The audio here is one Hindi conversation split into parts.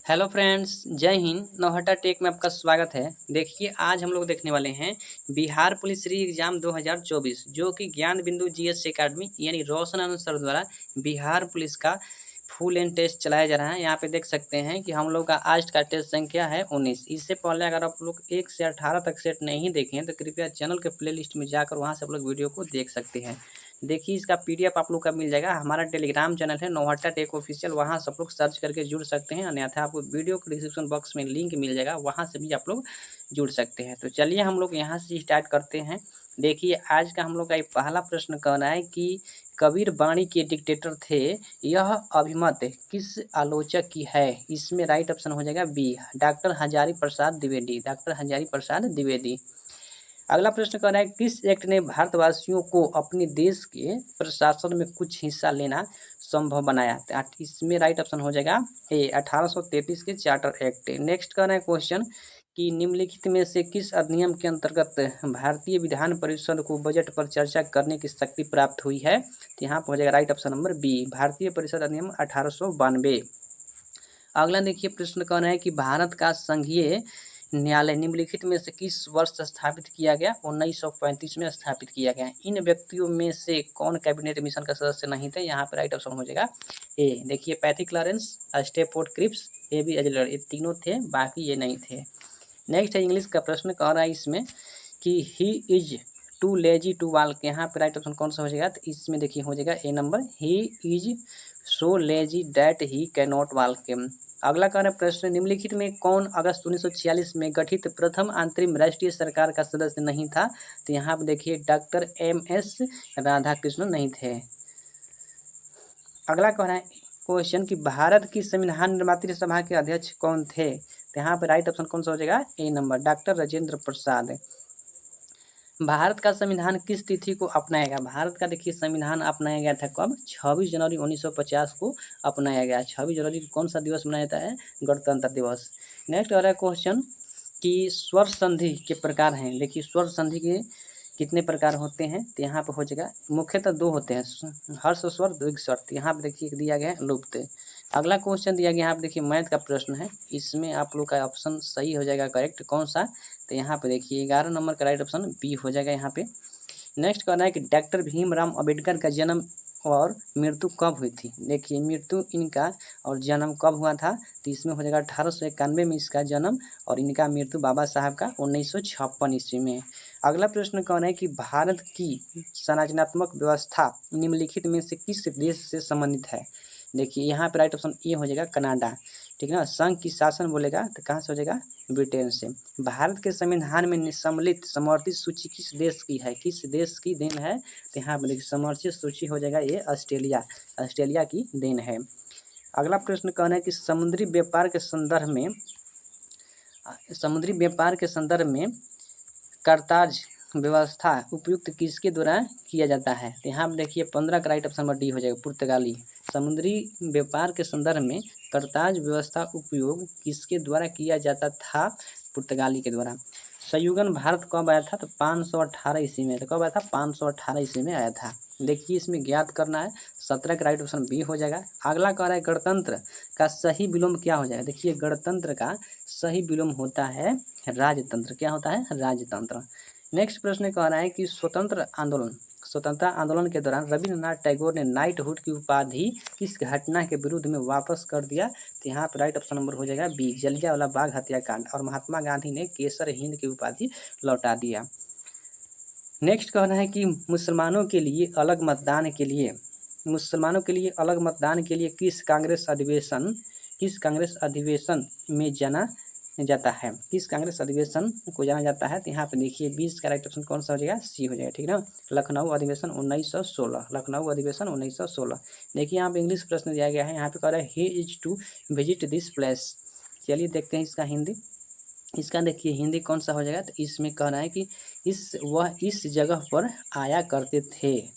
हेलो फ्रेंड्स, जय हिंद। नौहट्टा टेक में आपका स्वागत है। देखिए, आज हम लोग देखने वाले हैं बिहार पुलिस री एग्जाम 2024 जो कि ज्ञान बिंदु जीएस एकेडमी यानी रोशन आनंद सर द्वारा बिहार पुलिस का फुल एंड टेस्ट चलाया जा रहा है। यहाँ पे देख सकते हैं कि हम लोग का आज का टेस्ट संख्या है 19। इससे पहले अगर आप लोग 1 से 18 तक सेट नहीं देखे हैं तो कृपया चैनल के प्लेलिस्ट में जाकर वहाँ से आप लोग वीडियो को देख सकते हैं। देखिए, इसका पीडीएफ आप लोग का मिल जाएगा। हमारा टेलीग्राम चैनल है नौहट्टा टेक ऑफिशियल, वहाँ सब लोग सर्च करके जुड़ सकते हैं। अन्यथा आपको वीडियो के डिस्क्रिप्शन बॉक्स में लिंक मिल जाएगा, वहाँ से भी आप लोग जुड़ सकते हैं। तो चलिए हम लोग यहाँ से स्टार्ट करते हैं। देखिए, आज का हम लोग का एक पहला प्रश्न कहना है कि कबीर बाणी के डिक्टेटर थे, यह अभिमत किस आलोचक की है। इसमें राइट ऑप्शन हो जाएगा B, doctor Hazari Prasad Dwivedi. Doctor Hazari Prasad Dwivedi. अगला प्रश्न कह रहा है किस एक्ट ने भारतवासियों को अपने देश के प्रशासन में कुछ हिस्सा लेना संभव बनाया। इसमें राइट ऑप्शन हो जाएगा ए, 1833 के चार्टर एक्ट। नेक्स्ट कह रहा है क्वेश्चन कि निम्नलिखित में से किस अधिनियम के अंतर्गत भारतीय विधान परिषद को बजट पर चर्चा करने की शक्ति प्राप्त हुई है। तो यहाँ पर हो जाएगा राइट ऑप्शन नंबर बी, भारतीय परिषद अधिनियम 1892। अगला देखिए प्रश्न कह रहा है कि भारत का संघीय न्यायालय निम्नलिखित में से किस वर्ष स्थापित किया गया। 1935 में स्थापित किया गया। इन व्यक्तियों में से कौन कैबिनेट मिशन का सदस्य नहीं थे। यहाँ पर राइट ऑप्शन हो जाएगा ए। देखिए, Pethick Lawrence, Stafford Cripps, A B एजलर, ये तीनों थे, बाकी ये नहीं थे। नेक्स्ट है इंग्लिश का प्रश्न कह रहा है इसमें कि he is too lazy to walk. यहाँ पे राइट ऑप्शन कौन सा हो जाएगा। तो इसमें देखिए हो जाएगा A number, he is so lazy that he can not walk. अगला कह रहा है प्रश्न निम्नलिखित में कौन अगस्त 1946 में गठित प्रथम अंतरिम राष्ट्रीय सरकार का सदस्य नहीं था। तो यहाँ पे देखिए डॉक्टर एम.एस. राधाकृष्णन नहीं थे। अगला कह रहा है क्वेश्चन कि भारत की संविधान निर्मात्री सभा के अध्यक्ष कौन थे। तो यहाँ पे राइट ऑप्शन कौन सा हो जाएगा A number, doctor Rajendra Prasad. Bharat का संविधान किस तिथि को अपनाएगा। भारत का देखिए संविधान अपनाया गया था कब, 26 जनवरी 1950 को अपनाया गया। 26 जनवरी को कौन सा दिवस मनाया जाता है, गणतंत्र दिवस। नेक्स्ट आ रहा है क्वेश्चन कि स्वर संधि के प्रकार हैं। देखिए स्वर संधि के कितने प्रकार होते हैं। तो यहाँ पे हो जाएगा मुख्यतः दो होते हैं, हर्ष स्वर द्विग स्वर। तो यहाँ पे देखिए दिया गया है लुप्त। अगला क्वेश्चन दिया गया यहाँ पे देखिए मैथ का प्रश्न है। इसमें आप लोग का ऑप्शन सही हो जाएगा करेक्ट कौन सा। तो यहाँ पे देखिए 11 नंबर का राइट ऑप्शन बी हो जाएगा यहाँ पे। नेक्स्ट कहना है कि डॉक्टर भीमराव अंबेडकर का जन्म और मृत्यु कब हुई थी। देखिए मृत्यु इनका और जन्म कब हुआ था। तो इसमें हो जाएगा 1891 में इसका जन्म और इनका मृत्यु बाबा साहब का 1956 ईस्वी में। अगला प्रश्न कौन है कि भारत की संरचनात्मक व्यवस्था निम्नलिखित में से किस देश से संबंधित है। देखिए यहाँ पे राइट ऑप्शन ए हो जाएगा कनाडा, ठीक है ना। संघ की शासन बोलेगा तो कहाँ से हो जाएगा, ब्रिटेन से। भारत के संविधान में सम्मिलित समर्थित सूची किस देश की है, किस देश की देन है। तो यहाँ पर देखिए समर्थित सूची हो जाएगा ये ऑस्ट्रेलिया, ऑस्ट्रेलिया की देन है। अगला प्रश्न कहना है कि समुद्री व्यापार के संदर्भ में करताज व्यवस्था उपयुक्त किसके द्वारा किया जाता है। तो यहाँ पर देखिए 15 का राइट ऑप्शन नंबर डी हो जाएगा, पुर्तगाली। समुद्री व्यापार के संदर्भ में करताज व्यवस्था उपयोग किसके द्वारा किया जाता था, पुर्तगाली के द्वारा। संयुगन भारत कब आया था, तो 518 ईस्वी में। तो कब आया था, 518 ईस्वी में आया था। देखिए इसमें ज्ञात करना है, 17 का राइट ऑप्शन बी हो जाएगा। अगला कह रहा है गणतंत्र का सही विलोम क्या हो जाएगा। देखिए गणतंत्र का सही विलोम होता है राजतंत्र। क्या होता है, राजतंत्र। नेक्स्ट प्रश्न कह रहा है कि स्वतंत्रता आंदोलन के दौरान रविन्द्रनाथ टैगोर ने नाइटहुड की उपाधि किस घटना के विरुद्ध में वापस कर दिया। तो यहाँ पर राइट ऑप्शन नंबर हो जाएगा बी, जलियांवाला बाग हत्याकांड। और महात्मा गांधी ने केसर हिंद की उपाधि लौटा दिया। नेक्स्ट कहना है कि मुसलमानों के लिए अलग मतदान के लिए किस कांग्रेस अधिवेशन में जाना जाता है, किस कांग्रेस अधिवेशन को जाना जाता है। तो यहाँ पे देखिए 20 का राइट ऑप्शन कौन सा हो जाएगा, सी हो जाएगा, ठीक ना। लखनऊ अधिवेशन 1916, लखनऊ अधिवेशन 1916। देखिए यहाँ पे इंग्लिश प्रश्न दिया गया है। यहाँ पे कह रहा है he is to visit this place. चलिए देखते हैं इसका हिंदी। इसका देखिए हिंदी कौन सा हो जाएगा। तो इसमें कह रहा है कि वह इस जगह पर आया करते थे।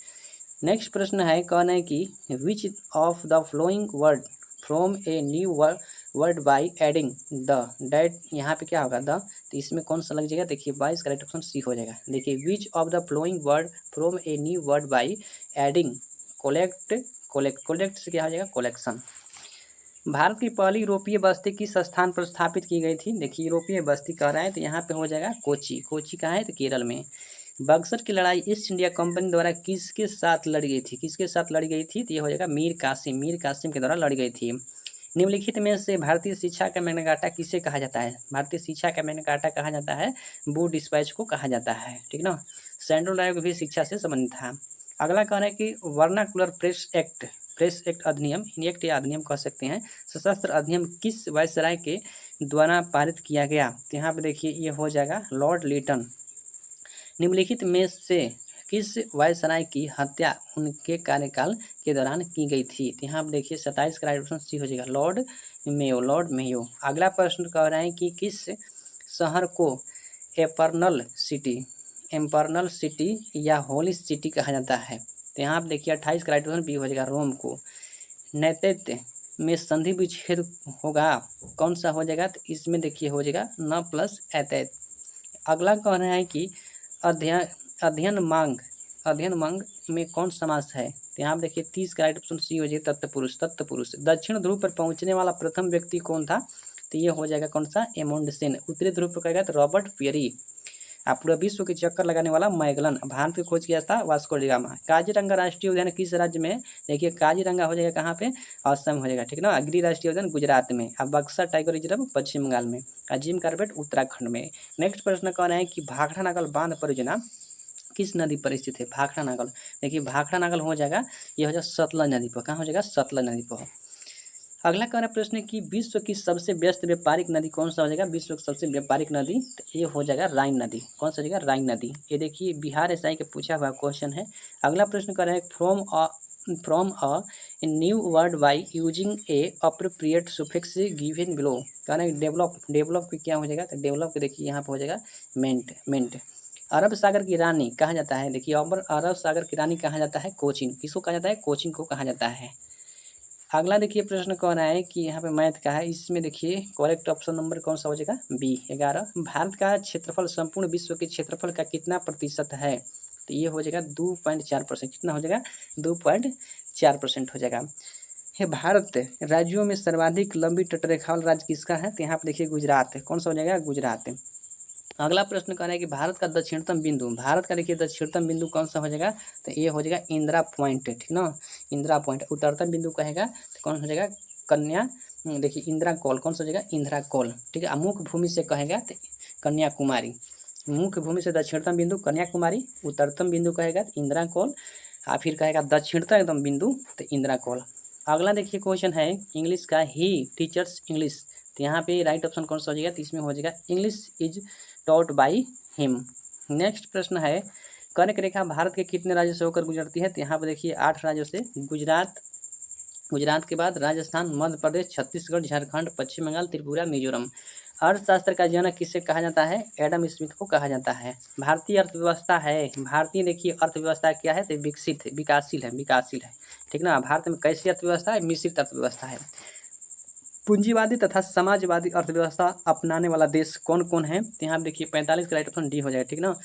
नेक्स्ट प्रश्न है, कहना है कि which of the flowing word from a new word by adding the that. यहाँ पे क्या होगा द, तो इसमें कौन सा लग जाएगा। देखिए 22 का राइट ऑप्शन सी हो जाएगा। देखिए which of the flowing word from a new word by adding collect से क्या हो जाएगा, कलेक्शन। भारत की पहली यूरोपीय बस्ती किस स्थान पर स्थापित की गई थी? देखिए यूरोपीय बस्ती कह रहा है तो यहाँ पे हो जाएगा कोची। कोची कहाँ है? तो केरल में। बक्सर की लड़ाई ईस्ट इंडिया कंपनी द्वारा किसके साथ लड़ी गई थी? किसके साथ लड़ी गई थी? तो ये हो जाएगा मीर कासिम। मीर कासिम के द्वारा लड़ी गई थी। निम्नलिखित में से भारतीय शिक्षा का मैग्ना कार्टा किसे कहा जाता है? भारतीय शिक्षा का मैग्ना कार्टा कहा जाता है वुड डिस्पैच को कहा जाता है। ठीक ना। सेंट्रल आयोग भी शिक्षा से संबंधित था। अगला कह रहा है कि वर्नाकुलर प्रेस एक्ट अधिनियम, एक्ट या अधिनियम कह सकते हैं, सशस्त्र अधिनियम किस वायसराय के द्वारा पारित किया गया? तो यहाँ पे देखिए ये हो जाएगा लॉर्ड लिटन। निम्नलिखित में से किस वायसराय की हत्या उनके कार्यकाल के दौरान की गई थी? तो यहाँ पे देखिए 27 का राइट ऑप्शन सी हो जाएगा लॉर्ड मेयो। Lord Mayo. अगला प्रश्न कह रहे हैं कि किस शहर को एम्परनल सिटी या होली सिटी कहा जाता है? तो यहाँ पे देखिए 28 का राइट ऑप्शन बी हो जाएगा रोम को। नैत्य में संधि विच्छेद होगा, कौन सा हो जाएगा? तो इसमें देखिए हो जाएगा न प्लस एतैत। अगला कह रहे हैं कि अध्ययन मांग में कौन समास है? तो यहाँ देखिए 30 का राइट ऑप्शन सी हो जाएगा तत्पुरुष। दक्षिण ध्रुव पर पहुंचने वाला प्रथम व्यक्ति कौन था? तो ये हो जाएगा कौन सा? एमोंडसेन। उत्तरी ध्रुव पर कहेगा तो रॉबर्ट पियरी। पूरे विश्व के चक्कर लगाने वाला मैगलन। भारत की खोज किया था वास्को डी गामा। काजीरंगा राष्ट्रीय उद्यान किस राज्य में? देखिए काजीरंगा हो जाएगा कहाँ पे? असम हो जाएगा। ठीक ना। गिरी राष्ट्रीय उद्यान गुजरात में। अब बक्सर टाइगर रिजर्व पश्चिम बंगाल में। जिम कार्बेट उत्तराखंड में। नेक्स्ट प्रश्न कह रहे हैं कि भाखड़ा नागल बांध परियोजना किस नदी पर स्थित है? भाखड़ा नागल। देखिए भाखड़ा नागल हो जाएगा, ये हो जाएगा सतलज नदी पर। कहाँ हो जाएगा? सतलज नदी पर। अगला कह रहा प्रश्न कि विश्व की सबसे व्यस्त व्यापारिक नदी कौन सा हो जाएगा? विश्व की सबसे व्यापारिक नदी तो ये हो जाएगा राइन नदी। कौन सा हो जाएगा? राइन नदी। ये देखिए बिहार एसआई के पूछा हुआ क्वेश्चन है। अगला प्रश्न कह रहा है from a new word by using A appropriate suffix given below. कह रहे हैं डेवलप की क्या हो जाएगा? तो डेवलप के देखिए यहाँ पर हो जाएगा मेंट। अरब सागर की रानी कहा जाता है? देखिए अरब सागर की रानी कहा जाता है? कोचिन। किसको कहा जाता है? कोचिन को कहा जाता है। अगला देखिए प्रश्न कह रहा है कि यहाँ पे मैथ का है। इसमें देखिए करेक्ट ऑप्शन नंबर कौन सा हो जाएगा? बी 11। भारत का क्षेत्रफल संपूर्ण विश्व के क्षेत्रफल का कितना प्रतिशत है? तो ये हो जाएगा 2.4%। कितना हो जाएगा? 2.4% हो जाएगा। है भारत राज्यों में सर्वाधिक लंबी तटरेखा वाला राज्य किसका है? तो यहाँ पे देखिए गुजरात है। कौन सा हो जाएगा? गुजरात। अगला प्रश्न कह रहा है कि भारत का दक्षिणतम बिंदु, भारत का देखिए दक्षिणतम बिंदु कौन सा हो जाएगा? तो ये हो जाएगा इंदिरा पॉइंट। ठीक ना। इंदिरा पॉइंट। उत्तरतम बिंदु कहेगा तो कौन हो जाएगा? कन्या। देखिए इंदिरा कौल। कौन सा हो जाएगा? इंदिरा कौल। ठीक है। मुख्य भूमि से कहेगा तो कन्याकुमारी। मुख्य भूमि से दक्षिणतम बिंदु कन्याकुमारी। उत्तरतम बिंदु कहेगा तो इंदिरा कौल। फिर कहेगा दक्षिणतम एकदम बिंदु तो इंदिरा कौल। अगला देखिए क्वेश्चन है इंग्लिश का। ही टीचर्स इंग्लिश। तो यहाँ पे राइट ऑप्शन कौन सा हो जाएगा? तो इसमें हो जाएगा English is taught by him. Next प्रश्न है कर्क रेखा भारत के कितने राज्यों से होकर गुजरती है? तो यहाँ पर देखिए 8 राज्यों से। गुजरात के बाद राजस्थान, मध्य प्रदेश, छत्तीसगढ़, झारखंड, पश्चिम बंगाल, त्रिपुरा, मिजोरम। अर्थशास्त्र का जनक किसे कहा जाता है? एडम स्मिथ को कहा जाता है। भारतीय अर्थव्यवस्था है, भारतीय देखिए अर्थव्यवस्था क्या है? तो विकासशील है। ठीक ना। भारत में कैसी अर्थव्यवस्था है? मिश्रित अर्थव्यवस्था है। पूंजीवादी तथा समाजवादी अर्थव्यवस्था अपनाने वाला देश कौन कौन है? तो यहाँ देखिए 45 का राइट ऑप्शन डी हो जाएगा। ठीक ना।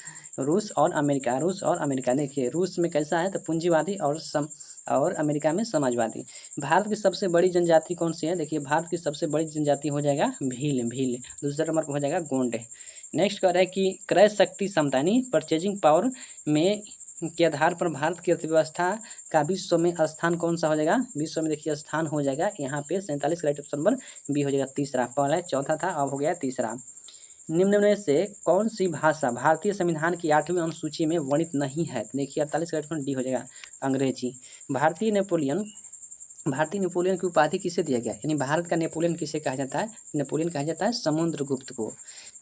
रूस और अमेरिका। देखिए रूस में कैसा है? तो पूंजीवादी और अमेरिका में समाजवादी। भारत की सबसे बड़ी जनजाति कौन सी है? देखिए भारत की सबसे बड़ी जनजाति हो जाएगा भील। दूसरे नंबर पर हो जाएगा गोंड। नेक्स्ट कह रहा है कि क्रय शक्ति क्षमता यानी परचेजिंग पावर में के आधार पर भारत की अर्थव्यवस्था का विश्व में स्थान कौन सा हो जाएगा? विश्व में देखिए स्थान हो जाएगा यहाँ पे 47 राइट ऑप्शन नंबर बी हो जाएगा तीसरा। पहला चौथा था, अब हो गया तीसरा। निम्न में से कौन सी भाषा भारतीय संविधान की 8वीं अनुसूची में वर्णित नहीं है? देखिए 48 राइट ऑप्शन डी हो जाएगा अंग्रेजी। भारतीय नेपोलियन की उपाधि किसे दिया गया? यानी भारत का नेपोलियन किसे कहा जाता है? नेपोलियन कहा जाता है समुद्रगुप्त को।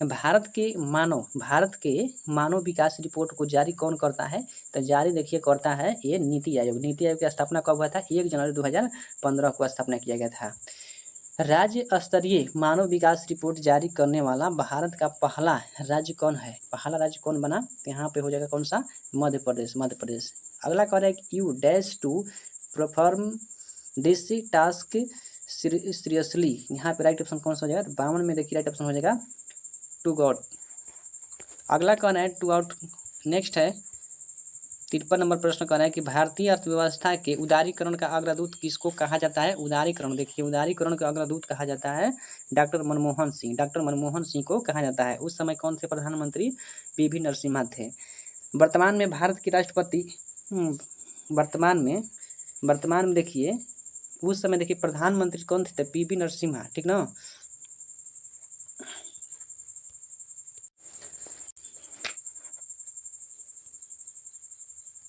भारत के मानव विकास रिपोर्ट को जारी कौन करता है? तो जारी देखिए करता है ये नीति आयोग। नीति आयोग की स्थापना कब हुआ था? 1 जनवरी 2015 को स्थापना किया गया था। राज्य स्तरीय मानव विकास रिपोर्ट जारी करने वाला भारत का पहला राज्य कौन है? पहला राज्य कौन बना? तो यहाँ पे हो जाएगा कौन सा? मध्य प्रदेश। अगला कह रहा है कि you dash to perform this task seriously. यहाँ पे राइट ऑप्शन कौन सा हो जाएगा? 52 में देखिए राइट ऑप्शन हो जाएगा टू गॉड। अगला कौन है? To out. नेक्स्ट है 53 नंबर प्रश्न कह रहा है कि भारतीय अर्थव्यवस्था के उदारीकरण का अग्रदूत किसको कहा जाता है। उदारीकरण, देखिए उदारीकरण का अग्रदूत कहा जाता है डॉक्टर मनमोहन सिंह। डॉक्टर मनमोहन सिंह को कहा जाता है। उस समय कौन थे प्रधानमंत्री? पीवी नरसिम्हा थे। वर्तमान में भारत के राष्ट्रपति वर्तमान में देखिए उस समय देखिए प्रधानमंत्री कौन थे? पीवी नरसिम्हा, ठीक ना।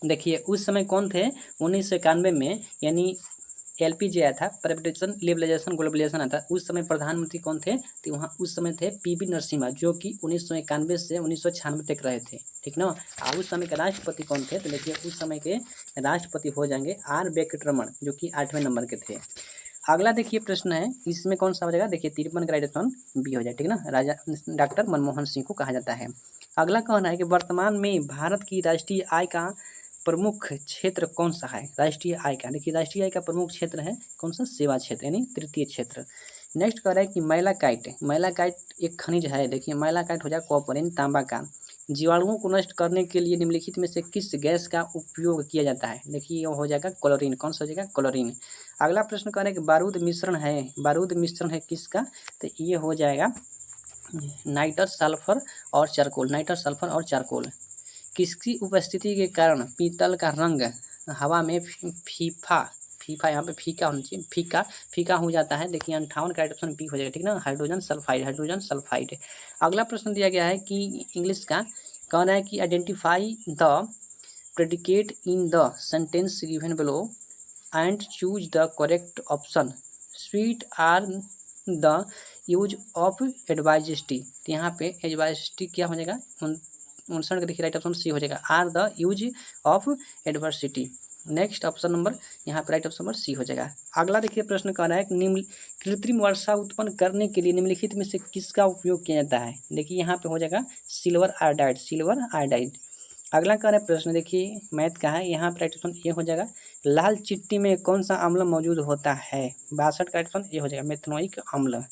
देखिए उस समय कौन थे? 1991 में, यानी एलपीजी आया था, प्राइवेटाइजेशन लिबरलाइजेशन ग्लोबलाइजेशन आया था। उस समय प्रधानमंत्री कौन थे? तो वहाँ उस समय थे पीवी नरसिम्हा, जो कि 1991 से 1996 तक रहे थे, ठीक ना। और उस समय के राष्ट्रपति कौन थे? तो देखिए उस समय के राष्ट्रपति हो जाएंगे आर वेंकटरमण, जो कि 8वें नंबर के थे। अगला देखिए प्रश्न है, इसमें कौन सा हो जाएगा? देखिए 53 का राइट ऑप्शन बी हो जाए, ठीक ना। राजा डॉक्टर मनमोहन सिंह को कहा जाता है। अगला कहना है कि वर्तमान में भारत की राष्ट्रीय आय का प्रमुख क्षेत्र कौन सा है? राष्ट्रीय आय का, देखिए राष्ट्रीय आय का प्रमुख क्षेत्र है कौन सा? सेवा क्षेत्र, यानी तृतीय क्षेत्र। नेक्स्ट कह रहा है कि मैलाकाइट एक खनिज है। देखिए मैलाकाइट हो जाए कॉपर यानी तांबा का। जीवाणुओं को नष्ट करने के लिए निम्नलिखित में से किस गैस का उपयोग किया जाता है? देखिए ये हो जाएगा क्लोरीन। कौन सा हो जाएगा? क्लोरीन। अगला प्रश्न कह रहे हैं कि बारूद मिश्रण है किसका? तो ये हो जाएगा नाइट्रस सल्फर और चारकोल। किसकी उपस्थिति के कारण पीतल का रंग हवा में फीका यहाँ पे फीका होना चाहिए, फीका हो जाता है। देखिए 58 का ऑप्शन बी हो जाएगा, ठीक ना। Hydrogen sulphide. अगला प्रश्न दिया गया है कि इंग्लिश का कहना है कि identify the predicate in the sentence given below and choose the correct option. Sweet are the use of adversity. तो यहाँ पे एडवाइजिस्टी क्या हो जाएगा? 59 का देखिए राइट ऑप्शन सी हो जाएगा, or the use of adversity. Next option number यहाँ पे राइट ऑप्शन नंबर सी हो जाएगा। अगला देखिए प्रश्न कह रहा है निम्न कृत्रिम वर्षा उत्पन्न करने के लिए निम्नलिखित में से किसका उपयोग किया जाता है? देखिए यहाँ पे हो जाएगा सिल्वर आयोडाइड। अगला कह रहा है प्रश्न, देखिए मैथ का है, यहाँ पे राइट ऑप्शन ए हो जाएगा। लाल चिट्टी में कौन सा अम्ल मौजूद होता है? 62 का राइट ऑप्शन ए हो जाएगा, मेथनोइक अम्ल।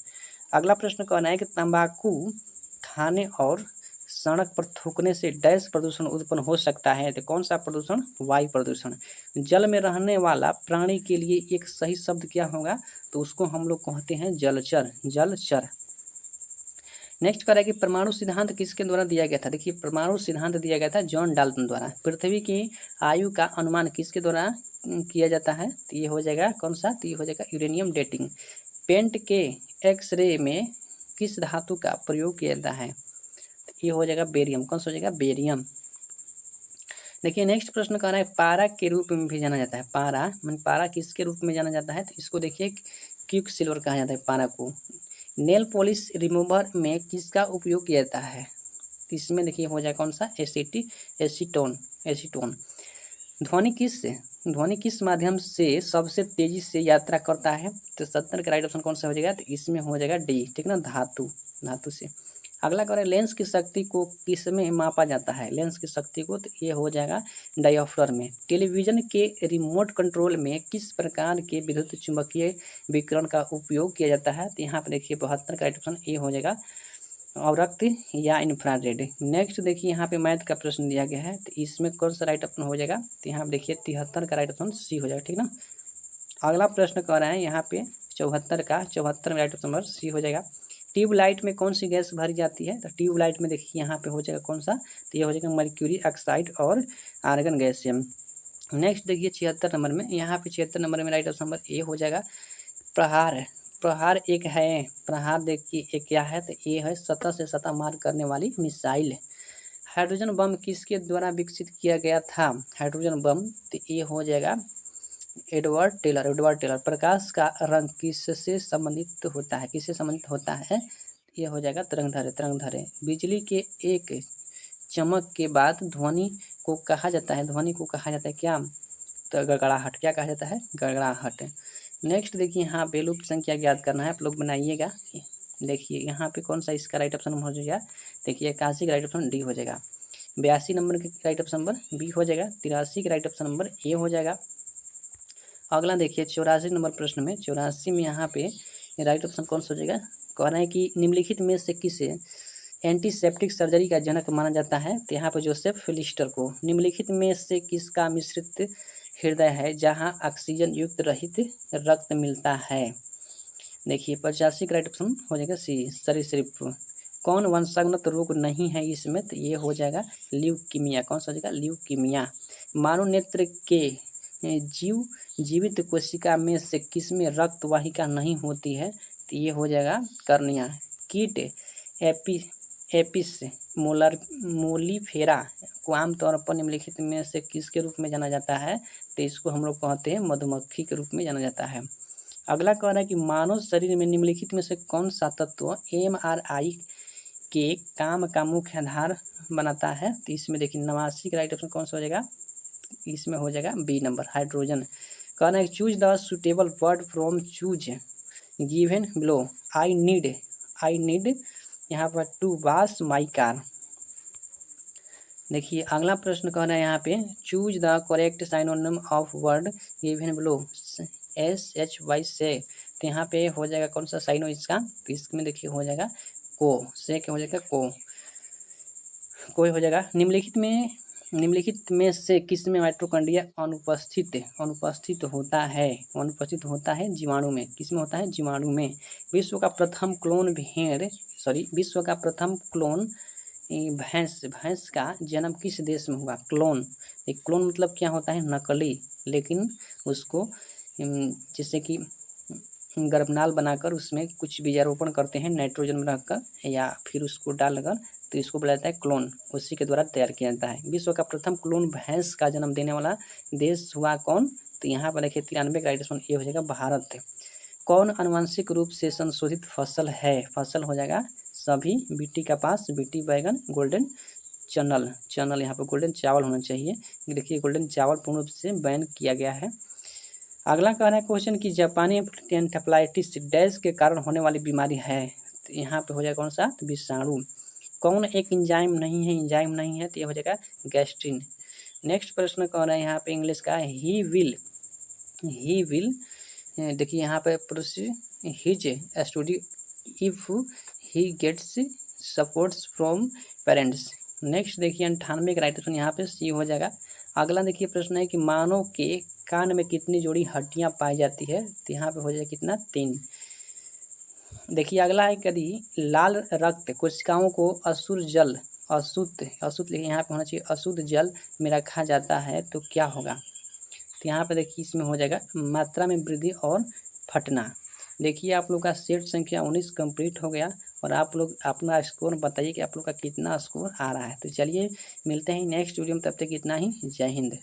अगला प्रश्न कहना है कि तंबाकू खाने और सड़क पर थूकने से डैश प्रदूषण उत्पन्न हो सकता है। तो कौन सा प्रदूषण? वायु प्रदूषण। जल में रहने वाला प्राणी के लिए एक सही शब्द क्या होगा? तो उसको हम लोग कहते हैं जलचर। नेक्स्ट कह रहा है कि परमाणु सिद्धांत किसके द्वारा दिया गया था? देखिए परमाणु सिद्धांत दिया गया था जॉन डाल्टन द्वारा। पृथ्वी की आयु का अनुमान किसके द्वारा किया जाता है? तो ये हो जाएगा कौन सा? तो ये हो जाएगा यूरेनियम डेटिंग। पेंट के एक्सरे में किस धातु का प्रयोग किया जाता है? तो ये हो जाएगा बेरियम। कौन सा हो जाएगा? बेरियम। देखिए नेक्स्ट प्रश्न कह रहा है पारा के रूप में भी जाना जाता है। पारा किसके रूप में जाना जाता है? तो इसको देखिए क्विक सिल्वर कहा जाता है पारा को। नेल पॉलिश रिमूवर में किसका उपयोग किया जाता है? इसमें देखिए हो जाए कौन सा? एसीटोन। ध्वनि किस माध्यम से सबसे तेजी से यात्रा करता है? तो 70 का राइट ऑप्शन कौन सा हो जाएगा? तो इसमें हो जाएगा डी, ठीक ना, धातु से। अगला कह रहे हैं लेंस की शक्ति को किस में मापा जाता है? लेंस की शक्ति को तो ये हो जाएगा डायोफ्टर में। टेलीविजन के रिमोट कंट्रोल में किस प्रकार के विद्युत चुंबकीय विकिरण का उपयोग किया जाता है? तो यहाँ पर देखिए 72 का राइट ऑप्शन ए हो जाएगा, अवरक्त या इंफ्रारेड। नेक्स्ट देखिए यहाँ पे मैथ का प्रश्न दिया गया है, तो इसमें कौन सा राइट ऑप्शन हो जाएगा? तो यहाँ पे देखिए 73 का राइट ऑप्शन सी हो जाएगा, ठीक ना। अगला प्रश्न कह रहे हैं यहाँ पे 74 में राइट ऑप्शन नंबर सी हो जाएगा। ट्यूबलाइट में कौन सी गैस भरी जाती है? तो ट्यूबलाइट में देखिए यहाँ पे हो जाएगा कौन सा? तो ये हो जाएगा मर्क्यूरी ऑक्साइड और आर्गन गैसियम। नेक्स्ट देखिए 76 नंबर में, यहाँ पे 76 नंबर में राइट ऑप्शन नंबर ए हो जाएगा प्रहार एक है। प्रहार देखिए एक क्या है? तो ये है सतह से सतह मार करने वाली मिसाइल। हाइड्रोजन बम किसके द्वारा विकसित किया गया था? हाइड्रोजन बम तो ये हो जाएगा एडवर्ड टेलर। प्रकाश का रंग किससे संबंधित होता है? ये हो जाएगा तरंगधैर्य। बिजली के एक चमक के बाद ध्वनि को कहा जाता है क्या? तो गड़गड़ाहट। क्या कहा जाता है? गड़गड़ाहट। नेक्स्ट देखिए यहाँ पे लुप्त संख्या ज्ञात करना है, आप लोग बनाइएगा। देखिए यहाँ पे कौन सा इसका राइट ऑप्शन हो जाएगा? देखिए 81 का राइट ऑप्शन डी हो जाएगा। 82 नंबर के राइट ऑप्शन नंबर बी हो जाएगा। 83 के राइट ऑप्शन नंबर ए हो जाएगा। अगला देखिए 84 नंबर प्रश्न में, 84 में यहाँ पे राइट ऑप्शन कौन सा हो जाएगा? कह रहा है कि निम्नलिखित में से किसे एंटीसेप्टिक सर्जरी का जनक माना जाता है? तो यहाँ पर जोसेफ लिस्टर को। निम्नलिखित में से किसका मिश्रित हृदय है जहाँ ऑक्सीजन युक्त रहित रक्त मिलता है? देखिए 85 का राइट ऑप्शन हो जाएगा सी, सरीसृप। कौन वंशागत रोग नहीं है इसमें? तो ये हो जाएगा ल्यूकीमिया। कौन सा हो जाएगा? ल्यूकीमिया। मानव नेत्र के जीवित कोशिका में से किसमें रक्त वाहिका नहीं होती है? तो ये हो जाएगा कर्निया। कीट एपिस मोलिफेरा को आमतौर पर निम्नलिखित में से किसके रूप में जाना जाता है? तो इसको हम लोग कहते हैं मधुमक्खी के रूप में जाना जाता है। अगला कह रहा है कि मानव शरीर में निम्नलिखित में से कौन सा तत्व MRI के काम का मुख्य आधार बनाता है? तो इसमें देखिए 89 का राइट ऑप्शन कौन सा हो जाएगा? इसमें हो जाएगा बी नंबर, हाइड्रोजन। कहना है choose the suitable word from choose given below. I need यहाँ पर टू वॉश माई कार। देखिए अगला प्रश्न कहना है यहाँ पे choose the correct synonym of word given below. SHY से, तो यहाँ पे हो जाएगा कौन सा साइनो इसका? तो इसमें देखिए हो जाएगा को, से क्या हो जाएगा? कोई हो जाएगा। निम्नलिखित में से किसमें माइटोकॉन्ड्रिया अनुपस्थित होता है जीवाणु में? किसमें होता है? जीवाणु में। विश्व का प्रथम क्लोन भैंस का जन्म किस देश में हुआ? क्लोन मतलब क्या होता है? नकली, लेकिन उसको जैसे कि गर्भनाल बनाकर उसमें कुछ बीजारोपण करते हैं नाइट्रोजन में रखकर या फिर उसको डालकर, तो इसको बोला जाता है क्लोन, उसी के द्वारा तैयार किया जाता है। विश्व का प्रथम क्लोन भैंस का जन्म देने वाला देश हुआ कौन? तो यहाँ पर देखिए 93 का राइट ऑप्शन ए हो जाएगा भारत। कौन आनुवंशिक रूप से संशोधित फसल है? फसल हो जाएगा सभी, बीटी कपास, बीटी बैगन, गोल्डन चनल यहाँ पर गोल्डन चावल होना चाहिए। देखिए गोल्डन चावल पूर्ण रूप से बैन किया गया है। अगला कह रहा है क्वेश्चन की जापानी एन्सेफेलाइटिस डैश के कारण होने वाली बीमारी है? तो यहाँ पे हो जाएगा कौन सा? विषाणु। कौन एक एंजाइम नहीं है? तो ये हो जाएगा गैस्ट्रिन। नेक्स्ट प्रश्न कह रहा है यहाँ पे इंग्लिश का ही विल देखिए यहाँ पे proceed his study if he gets supports from parents. Next देखिए 98 का राइट ऑप्शन यहाँ पे सी हो जाएगा। अगला देखिए प्रश्न है कि मानव के कान में कितनी जोड़ी हड्डियां पाई जाती है? तो यहाँ पे हो जाएगा कितना? 3। देखिए अगला है यदि लाल रक्त कोशिकाओं को अशुद्ध लेकिन यहाँ पे होना चाहिए अशुद्ध जल में रखा जाता है तो क्या होगा? तो यहाँ पे देखिए इसमें हो जाएगा मात्रा में वृद्धि और फटना। देखिए आप लोग का सेट संख्या 19 कंप्लीट हो गया और आप लोग अपना स्कोर बताइए कि आप लोग का कितना स्कोर आ रहा है। तो चलिए मिलते हैं नेक्स्ट वीडियो में, तब तक इतना ही। जय हिंद।